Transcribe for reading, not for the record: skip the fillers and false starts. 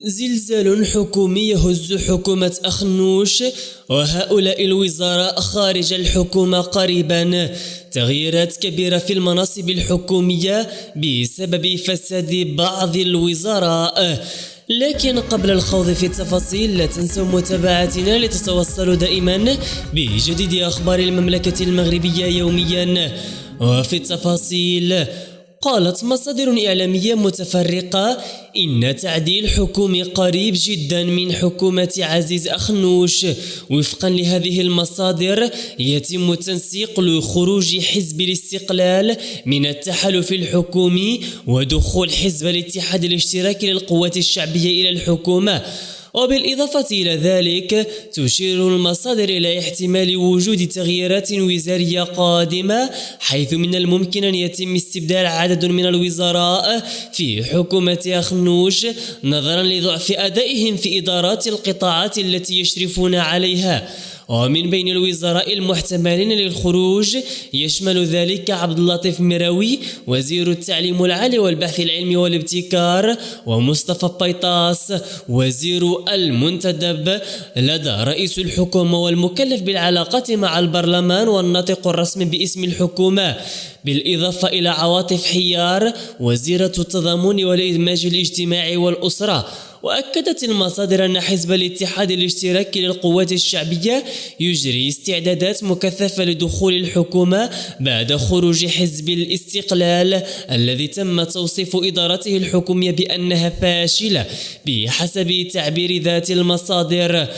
زلزال حكومي يهز حكومة أخنوش وهؤلاء الوزراء خارج الحكومة قريبا. تغييرات كبيرة في المناصب الحكومية بسبب فساد بعض الوزراء. لكن قبل الخوض في التفاصيل لا تنسوا متابعتنا لتتوصلوا دائما بجديد أخبار المملكة المغربية يوميا. وفي التفاصيل، قالت مصادر إعلامية متفرقة إن تعديل حكومي قريب جدا من حكومة عزيز أخنوش. وفقا لهذه المصادر يتم تنسيق لخروج حزب الاستقلال من التحالف الحكومي ودخول حزب الاتحاد الاشتراكي للقوات الشعبية إلى الحكومة. وبالإضافة إلى ذلك تشير المصادر إلى احتمال وجود تغييرات وزارية قادمة، حيث من الممكن أن يتم استبدال عدد من الوزراء في حكومة أخنوش نظرا لضعف أدائهم في إدارات القطاعات التي يشرفون عليها. ومن بين الوزراء المحتملين للخروج يشمل ذلك عبد اللطيف مراوي وزير التعليم العالي والبحث العلمي والابتكار، ومصطفى بيطاس وزير المنتدب لدى رئيس الحكومة والمكلف بالعلاقات مع البرلمان والناطق الرسمي باسم الحكومة، بالإضافة إلى عواطف حيار وزيرة التضامن والإدماج الاجتماعي والأسرة. وأكدت المصادر أن حزب الاتحاد الاشتراكي للقوات الشعبية يجري استعدادات مكثفة لدخول الحكومة بعد خروج حزب الاستقلال الذي تم توصيف إدارته الحكومية بأنها فاشلة بحسب تعبير ذات المصادر.